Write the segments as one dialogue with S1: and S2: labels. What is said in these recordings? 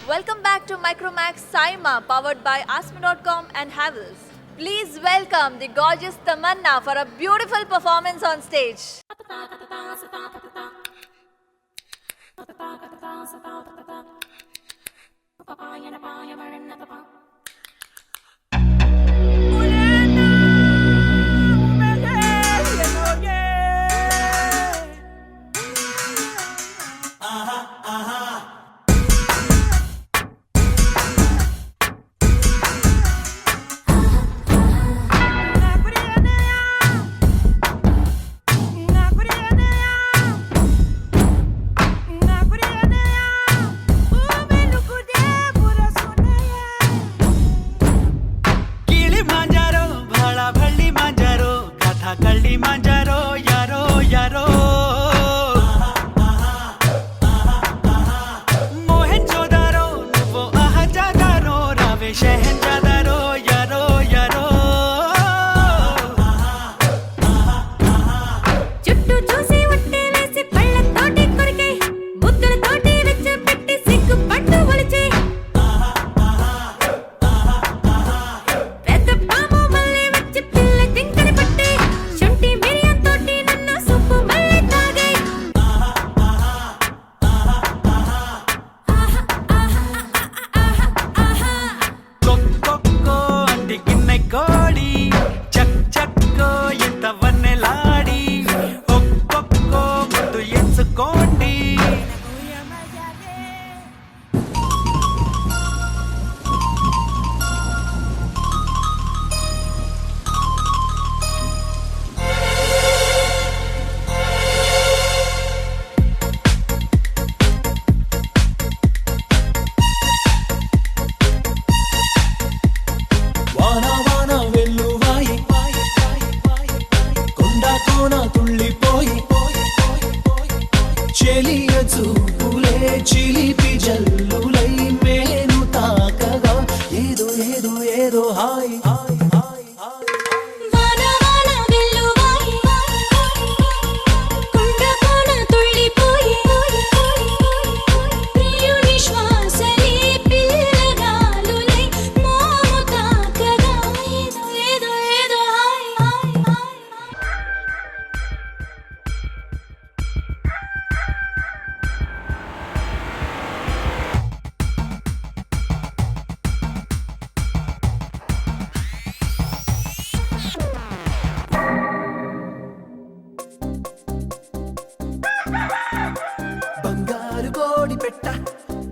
S1: Welcome back to Micromax Saima, powered by Asma.com and Havels. Please welcome the gorgeous Tamanna for a beautiful performance on stage.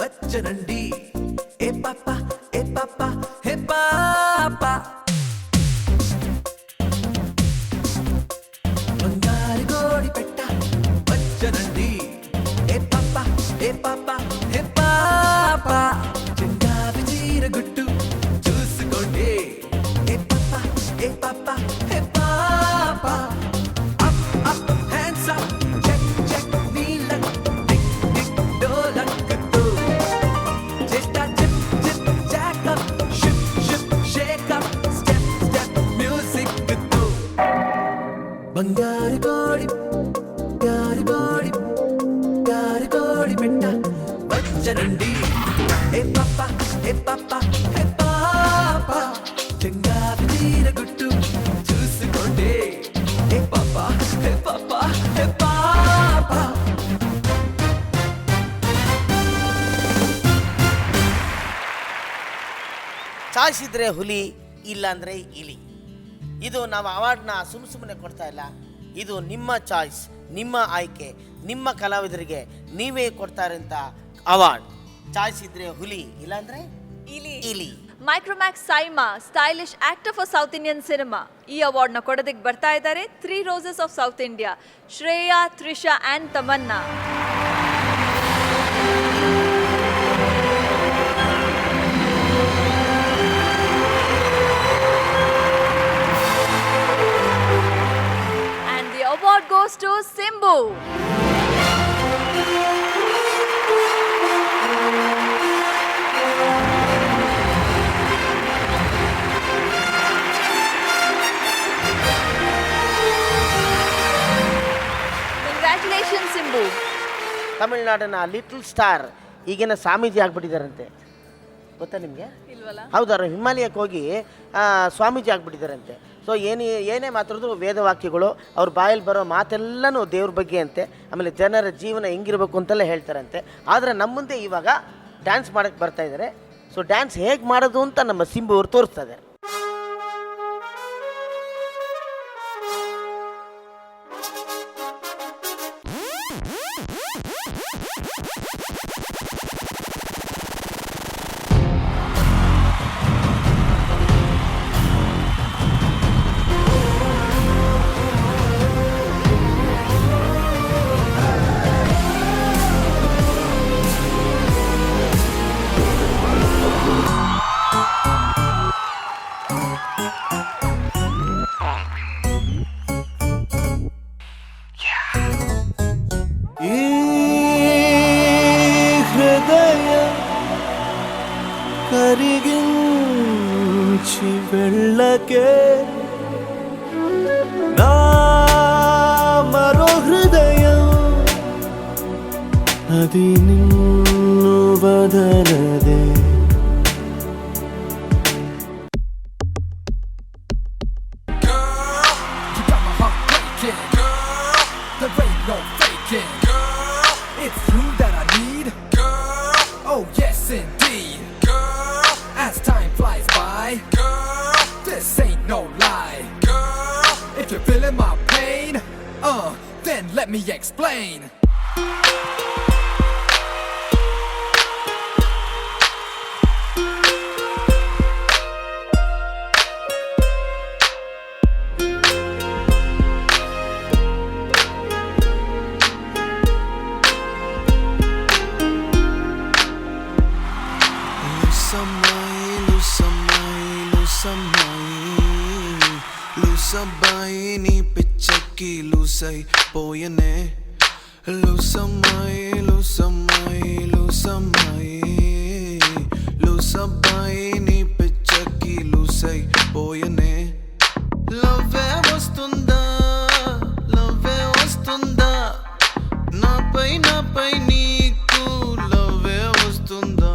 S2: వచ్చనండి ఏ పాప ఏ పాప hey పాప బంగారు కోడి పెట్ట వచ్చనండి ఏ పాప ఏ పాప హే పాప చెంగావి చీర గుట్టు చూసుకోండి ఏ పాప ఏ పాప హే పాప up up hands up check check నీళ్ళ టిక్ టిక్ డోలక్ బంగారు కోడి గారు కోడి గారు కోడి పెట్ట వచ్చనండి ఏ పాప ఏ పాప హే పాప చెంగావి చీర గుట్టు చూసుకోండి ఏ పాప హే పాప హే పాప
S3: ಚಾಯ್ಸ್ ಇದ್ರೆ ಹುಲಿ ಇಲ್ಲಾಂದ್ರೆ ಇಲಿ. ಇದು ನಾವು ಅವಾರ್ಡ್ನ ಸುಮ್ಮನೆ ಕೊಡ್ತಾ ಇಲ್ಲ. ಇದು ನಿಮ್ಮ ಚಾಯ್ಸ್, ನಿಮ್ಮ ಆಯ್ಕೆ, ನಿಮ್ಮ ಕಲಾವಿದರಿಗೆ ನೀವೇ ಕೊಡ್ತಾರಂತ ಅವಾರ್ಡ್. ಚಾಯ್ಸ್ ಇದ್ರೆ ಹುಲಿ ಇಲ್ಲಾಂದ್ರೆ ಇಲಿ.
S1: Micromax SIIMA stylish actor for south Indian cinema ಈ ಅವಾರ್ಡ್ನ ಕೊಡೋದಕ್ಕೆ ಬರ್ತಾ ಇದ್ದಾರೆ 3 roses of south India, Shreya, Trisha and Tamanna. Award goes to Simbu. Congratulations Simbu.
S3: ತಮಿಳುನಾಡಿನ ಲಿಟಲ್ ಸ್ಟಾರ್ ಈಗಿನ ಸ್ವಾಮೀಜಿ ಆಗ್ಬಿಟ್ಟಿದ್ದಾರಂತೆ. ಗೊತ್ತಾ ನಿಮಗೆ?
S1: ಇಲ್ವಲ್ಲ?
S3: ಹೌದು, ಅವರು ಹಿಮಾಲಯಕ್ಕೆ ಹೋಗಿ ಸ್ವಾಮೀಜಿ ಆಗಿಬಿಟ್ಟಿದ್ದಾರಂತೆ. ಸೊ ಏನೇ ಮಾತಾಡಿದ್ರು ವೇದವಾಕ್ಯಗಳು, ಅವ್ರ ಬಾಯಲ್ಲಿ ಬರೋ ಮಾತೆಲ್ಲನೂ ದೇವ್ರ ಬಗ್ಗೆ ಅಂತೆ, ಆಮೇಲೆ ಜನರ ಜೀವನ ಹೆಂಗಿರ್ಬೇಕು ಅಂತೆಲ್ಲ ಹೇಳ್ತಾರಂತೆ. ಆದರೆ ನಮ್ಮ ಮುಂದೆ ಇವಾಗ ಡ್ಯಾನ್ಸ್ ಮಾಡೋಕ್ಕೆ ಬರ್ತಾ ಇದ್ದಾರೆ. ಸೊ ಡ್ಯಾನ್ಸ್ ಹೇಗೆ ಮಾಡೋದು ಅಂತ ನಮ್ಮ ಸಿಂಬು ಅವರು ತೋರಿಸ್ತಾ ಇದ್ದಾರೆ.
S2: ಈ ಹೃದಯ ಕರಿಗಿಂಚಿ ಬೆಳ್ಳಕ್ಕೆ ನಾ ಮರೋ ಹೃದಯ ಅದಿನ್ನೂ ಬದಲದೆ
S4: It's you that I need, girl. Oh yes indeed, girl. As time flies by, girl, this ain't no lie, girl. If you're feeling my pain, then let me explain.
S2: లూసమ్మాయి నీ పిచ్చకి లూసై పోయనే లూసమ్మాయి లూసమ్మాయి లూసమ్మాయి లూసమ్మాయి నీ పిచ్చకి లూసై పోయనే లవ్వే వస్తుందా నాపై నీకు లవ్వే వస్తుందా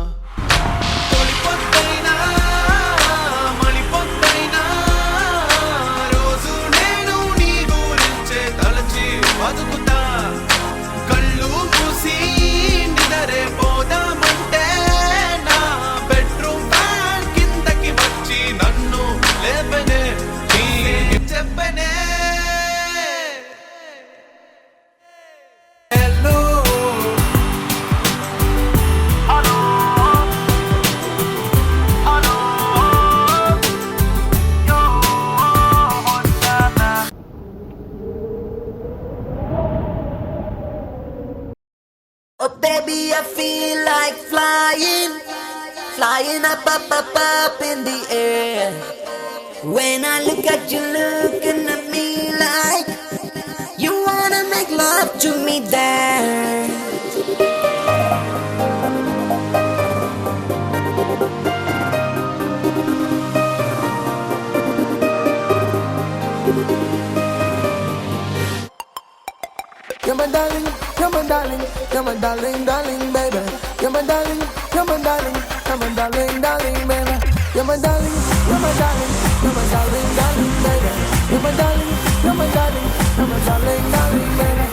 S2: కళ్ళు మూసి నిదరే పోదామంటే నా బెడ్రూమ్ ఫ్యాన్ కిందకి వచ్చి నన్ను లేపనే చెప్పనే
S5: Oh baby, I feel like flying up, up, up, up in the air. When I look at you looking at me like you wanna make love to me there.
S2: You're my darling, you're my darling, you're my darling, darling, baby. You're my darling, you're my darling, you're my darling, darling, baby. You're my darling, you're my darling, you're my darling, darling, baby. You're my darling, you're my darling, you're my darling, darling, baby.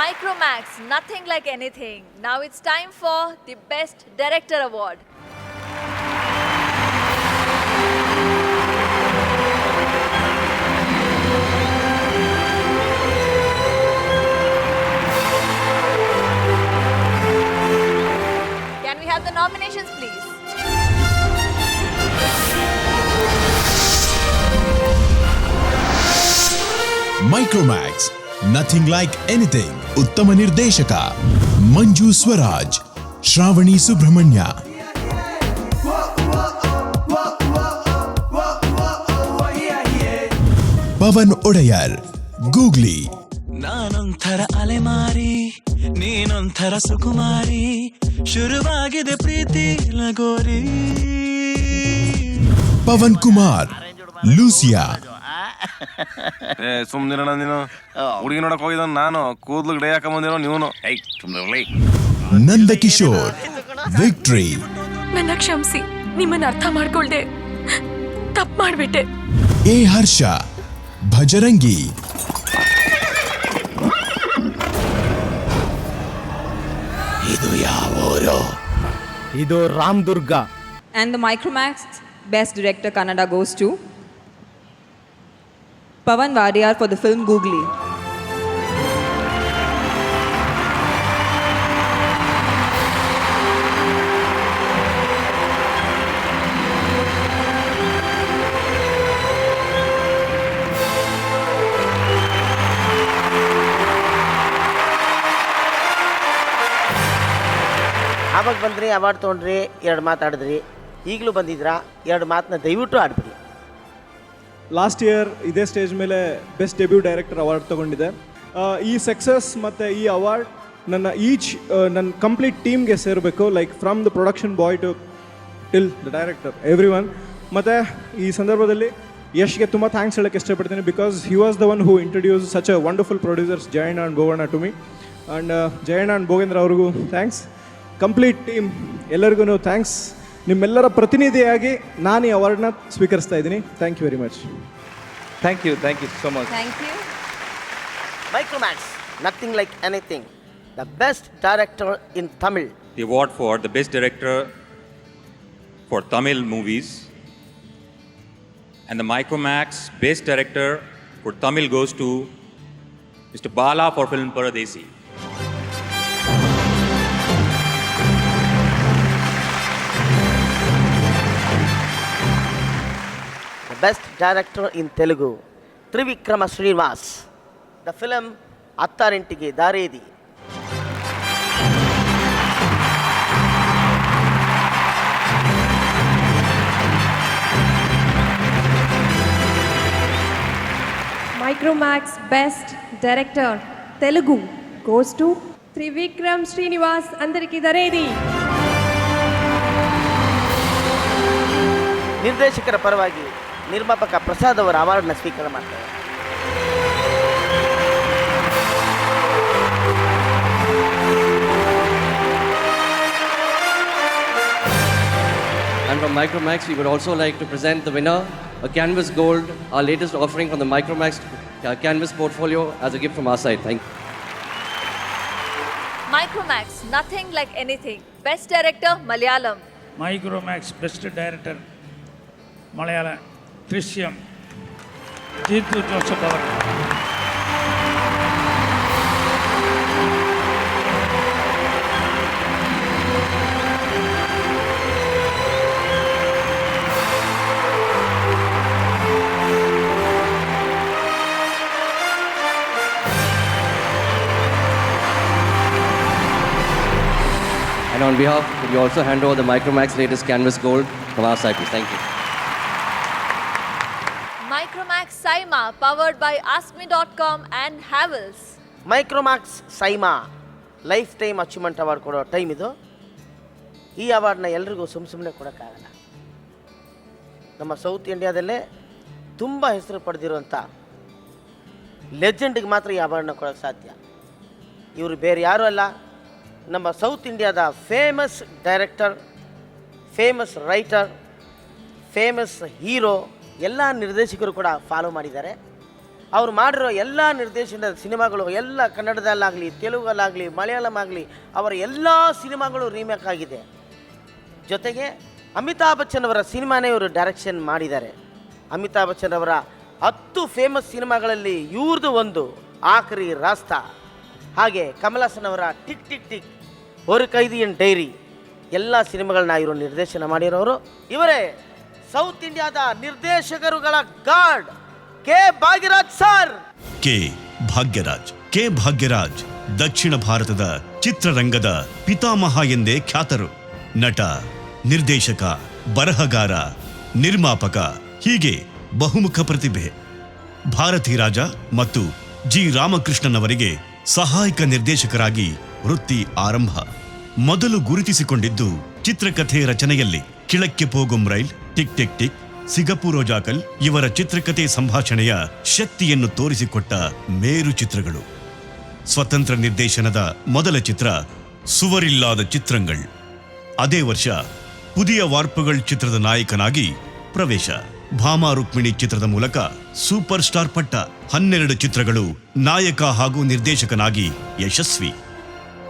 S1: Micromax, nothing like anything. Now it's time for the Best Director Award. Can we have the nominations, please?
S6: Micromax nothing like anything. ಉತ್ತಮ ನಿರ್ದೇಶಕ ಮಂಜು Swaraj, Shravani Subrahmanya. Pavan Wadiyar, googly.
S7: ನಾನೊಂಥರ ಅಲೆಮಾರಿ, ನೀನೊಂಥರ ಸುಕುಮಾರಿ, ಶುರುವಾಗಿದೆ ಪ್ರೀತಿ ಲಗೋರಿ.
S6: Pavan Kumar, Lucia,
S8: ಸುಮ್ನಿರೋಣ ನೀನು. ಹುಡುಗಿ ನೋಡಕ್ ಹೋಗಿದ ನಾನು, ಕೂದ್ಲು ಡೇ ಹಾಕ ಬಂದಿರೋ ನೀನು.
S6: ನಂದಕಿಶೋರ್, ವಿಕ್ಟ್ರಿ,
S9: ನನ್ನ ಕ್ಷಮಿಸಿ, ನಿಮ್ಮನ್ನ ಅರ್ಥ ಮಾಡ್ಕೊಳ್ದೆ ತಪ್ಪು ಮಾಡ್ಬಿಟ್ಟೆ.
S6: ಎ ಹರ್ಷ, ಭಜರಂಗಿ,
S10: ಇದು Ramdurg.
S11: And the Micromax Best Director Kannada goes to Pavan Vadiyar for the film Googly.
S3: ಆವಾಗ ಬಂದ್ರಿ, ಅವಾರ್ಡ್ ತೊಗೊಂಡ್ರಿ, 2 ಮಾತಾಡಿದ್ರಿ. ಈಗಲೂ ಬಂದಿದ್ರಾ, 2 ಮಾತನ್ನ ದಯವಿಟ್ಟು ಆಡ್ಬಿಡಿ.
S12: ಲಾಸ್ಟ್ ಇಯರ್ ಇದೇ ಸ್ಟೇಜ್ ಮೇಲೆ ಬೆಸ್ಟ್ ಡೆಬ್ಯೂ ಡೈರೆಕ್ಟರ್ ಅವಾರ್ಡ್ ತೊಗೊಂಡಿದ್ದೆ. ಈ ಸಕ್ಸಸ್ ಮತ್ತು ಈ ಅವಾರ್ಡ್ ನನ್ನ ಕಂಪ್ಲೀಟ್ ಟೀಮ್ಗೆ ಸೇರಬೇಕು, like from the production boy to till the director, everyone. ಮತ್ತು ಈ ಸಂದರ್ಭದಲ್ಲಿ ಯಶ್ಗೆ ತುಂಬ ಥ್ಯಾಂಕ್ಸ್ ಹೇಳೋಕ್ಕೆ ಇಷ್ಟಪಡ್ತೀನಿ, because he was the one who introduce such a wonderful producers Jayanna and Bhoganna to me. And Jayanna and Bhogendra ಅವ್ರಿಗೂ ಥ್ಯಾಂಕ್ಸ್. ಕಂಪ್ಲೀಟ್ ಟೀಮ್ ಎಲ್ಲರಿಗೂ thanks. ನಿಮ್ಮೆಲ್ಲರ ಪ್ರತಿನಿಧಿಯಾಗಿ ನಾನು ಈ ಅವಾರ್ಡ್ನ ಸ್ವೀಕರಿಸ್ತಾ ಇದ್ದೀನಿ. Thank you very much.
S10: Thank you so much.
S1: Thank you.
S3: Micromax, nothing like anything, the best director in Tamil.
S13: The award for the best director for Tamil movies and the Micromax best director for Tamil goes to Mr. Bala for film Paradesi.
S3: Best director in Telugu, Trivikrama Srinivas. The film Attarintige Daredi.
S9: Micromax Best Director Telugu goes to Trivikram Srinivas Andariki Daredi.
S3: ನಿರ್ದೇಶಕರ ಪರವಾಗಿ ನಿರ್ಮಾಪಕ ಪ್ರಸಾದ್ ಅವರ ಅವಾರ್ಡ್ನ ಸ್ವೀಕಾರ ಮಾಡ್ತಾರೆ.
S10: And from Micromax, we would also like to present the winner, a Canvas Gold, our latest offering from the Micromax Canvas portfolio, as a gift from our side. Thank you.
S1: Micromax, nothing like anything. Best director, Malayalam.
S14: Micromax Best Director Malayalam, Trishyam, Jeetu Joseph Bhavan.
S10: And on behalf, we also hand over the Micromax latest Canvas Gold from our side. Thank you.
S1: Micromax Saima, powered by AskMe.com and Havels.
S3: Micromax SIIMA life time achievement award ಕೊಡೋ time ಇದು. ಈ ಅವಾರ್ಡ್ನ ಎಲ್ರಿಗೂ ಸುಮ್ಮನೆ ಕೊಡೋಕ್ಕಾಗಲ್ಲ. ನಮ್ಮ south ಇಂಡಿಯಾದಲ್ಲೇ ತುಂಬ ಹೆಸರು ಪಡೆದಿರುವಂಥ ಲೆಜೆಂಡಿಗೆ ಮಾತ್ರ ಈ ಅವಾರ್ಡ್ನ ಕೊಡೋಕ್ಕೆ ಸಾಧ್ಯ. ಇವರು ಬೇರೆ ಯಾರೂ ಅಲ್ಲ, ನಮ್ಮ ಸೌತ್ ಇಂಡಿಯಾದ famous director, famous writer, famous hero, ಎಲ್ಲ ನಿರ್ದೇಶಕರು ಕೂಡ ಫಾಲೋ ಮಾಡಿದ್ದಾರೆ. ಅವ್ರು ಮಾಡಿರೋ ಎಲ್ಲ ನಿರ್ದೇಶನದ ಸಿನಿಮಾಗಳು ಎಲ್ಲ ಕನ್ನಡದಲ್ಲಾಗಲಿ, ತೆಲುಗಲ್ಲಾಗಲಿ, ಮಲಯಾಳಂ ಆಗಲಿ, ಅವರ ಎಲ್ಲ ಸಿನಿಮಾಗಳು ರೀಮೇಕ್ ಆಗಿದೆ. ಜೊತೆಗೆ ಅಮಿತಾಬ್ ಬಚ್ಚನ್ ಅವರ ಸಿನಿಮಾನೇ ಇವರು ಡೈರೆಕ್ಷನ್ ಮಾಡಿದ್ದಾರೆ. ಅಮಿತಾಬ್ ಬಚ್ಚನ್ ಅವರ 10 ಫೇಮಸ್ ಸಿನಿಮಾಗಳಲ್ಲಿ ಇವ್ರದ್ದು ಒಂದು ಆಖರಿ ರಾಸ್ತಾ. ಹಾಗೆ ಕಮಲ್ ಹಾಸನ್ ಅವರ ಟಿಕ್ ಟಿಕ್ ಟಿಕ್, ஒரு கைதியின் ಡೈರಿ ಎಲ್ಲ ಸಿನಿಮಾಗಳನ್ನ ಇವರು ನಿರ್ದೇಶನ ಮಾಡಿರೋರು. ಇವರೇ ಸೌತ್ ಇಂಡಿಯಾದ ನಿರ್ದೇಶಕರುಗಳ ಗಾಡ್ ಕೆ ಭಾಗ್ಯರಾಜ್ ಸರ್.
S6: ಕೆ ಭಾಗ್ಯರಾಜ್ ದಕ್ಷಿಣ ಭಾರತದ ಚಿತ್ರರಂಗದ ಪಿತಾಮಹ ಎಂದೇ ಖ್ಯಾತರು. ನಟ, ನಿರ್ದೇಶಕ, ಬರಹಗಾರ, ನಿರ್ಮಾಪಕ, ಹೀಗೆ ಬಹುಮುಖ ಪ್ರತಿಭೆ. ಭಾರತಿ ರಾಜ ಮತ್ತು ಜಿ ರಾಮಕೃಷ್ಣನ್ ಅವರಿಗೆ ಸಹಾಯಕ ನಿರ್ದೇಶಕರಾಗಿ ವೃತ್ತಿ ಆರಂಭ. ಮೊದಲು ಗುರುತಿಸಿಕೊಂಡಿದ್ದು ಚಿತ್ರಕಥೆ ರಚನೆಯಲ್ಲಿ. Kizhakke Pogum rail, tick tick tick, ಸಿಗಪುರೋ ಜಾಕಲ್ ಇವರ ಚಿತ್ರಕಥೆ ಸಂಭಾಷಣೆಯ ಶಕ್ತಿಯನ್ನು ತೋರಿಸಿಕೊಟ್ಟ ಮೇರು ಚಿತ್ರಗಳು. ಸ್ವತಂತ್ರ ನಿರ್ದೇಶನದ ಮೊದಲ ಚಿತ್ರ ಸುವರಿಲ್ಲಾದ ಚಿತ್ರಂಗಳ್. ಅದೇ ವರ್ಷ ಪುದಿಯ ವಾರ್ಪುಗಳ್ ಚಿತ್ರದ ನಾಯಕನಾಗಿ ಪ್ರವೇಶ. ಭಾಮಾ ರುಕ್ಮಿಣಿ ಚಿತ್ರದ ಮೂಲಕ ಸೂಪರ್ ಸ್ಟಾರ್ ಪಟ್ಟ. 12 ಚಿತ್ರಗಳು ನಾಯಕ ಹಾಗೂ ನಿರ್ದೇಶಕನಾಗಿ ಯಶಸ್ವಿ.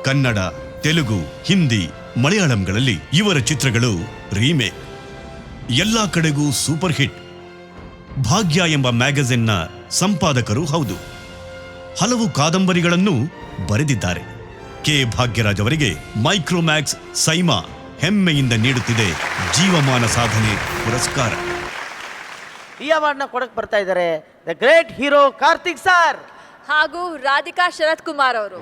S6: ಕನ್ನಡ, ತೆಲುಗು, ಹಿಂದಿ, ಮಲಯಾಳಂಗಳಲ್ಲಿ ಇವರ ಚಿತ್ರಗಳು ರೀಮೇಕ್. ಎಲ್ಲಾ ಕಡೆಗೂ ಸೂಪರ್ ಹಿಟ್. ಭಾಗ್ಯ ಎಂಬ ಮ್ಯಾಗಝಿನ್ನ ಸಂಪಾದಕರು ಹೌದು. ಹಲವು ಕಾದಂಬರಿಗಳನ್ನು ಬರೆದಿದ್ದಾರೆ. ಕೆ ಭಾಗ್ಯರಾಜ್ ಅವರಿಗೆ ಮೈಕ್ರೋಮ್ಯಾಕ್ಸ್ ಸೈಮಾ ಹೆಮ್ಮೆಯಿಂದ ನೀಡುತ್ತಿದೆ ಜೀವಮಾನ ಸಾಧನೆ ಪುರಸ್ಕಾರ.
S3: ಈ ಅವಾರ್ಡ್ನ ಕೊಡಕ್ಕೆ ಬರ್ತಾ ಇದ್ದಾರೆ the great hero Karthik sir
S1: ಹಾಗೂ ರಾಧಿಕಾ ಶರತ್ ಕುಮಾರ್ ಅವರು.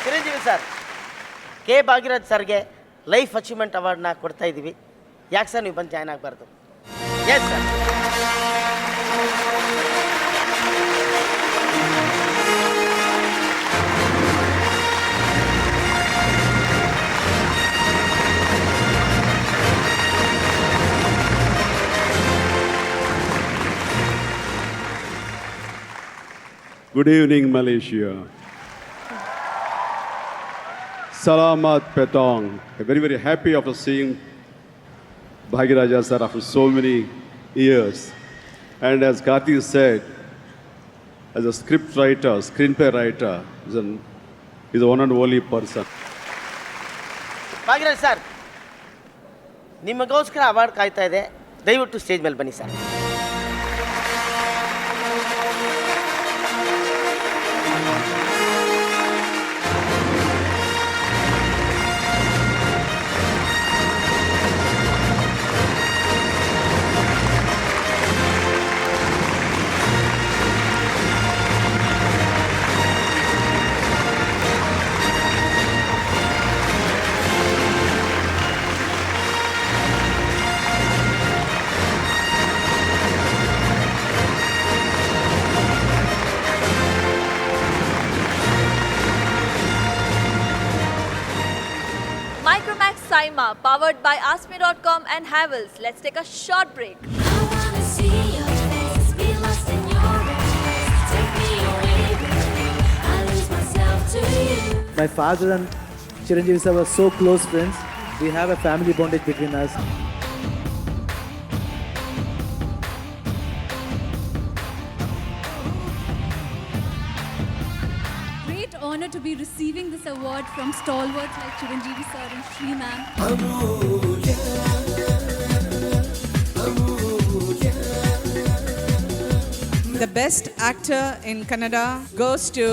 S3: ಚಿರಂಜೀವಿ ಸರ್, ಕೆ ಭಾಗ್ಯರಾಜ್ ಸರ್ಗೆ ಲೈಫ್ ಅಚೀವ್ಮೆಂಟ್ ಅವಾರ್ಡ್ನ ಕೊಡ್ತಾ ಇದ್ದೀವಿ. ಯಾಕೆ ಸರ್ ನೀವು ಬಂದು ಜಾಯ್ನ್ ಆಗಬಾರ್ದು? Yes sir.
S12: Good evening, Malaysia. Salamat Petong. Very, very happy after seeing Bhagiraja sir after so many years. And as Karthi said, as a script writer, screenplay writer, he's a one and only person.
S3: Bhagyaraj sir, ನಿಮಗೋಸ್ಕರ award ಕಾಯ್ತಾ ಇದೆ. ದಯವಿಟ್ಟು stage ಮೇಲೆ ಬನ್ನಿ sir.
S1: Micromax Saima, powered by Asmi.com and Havels. Let's take a short break.
S15: My father and Chiranjeevi sir were so close friends. We have a family bondage between us.
S9: Great honor to be receiving this award from stalwarts like Chiranjeevi sir and Shri ma'am.
S11: The best actor in Kannada goes to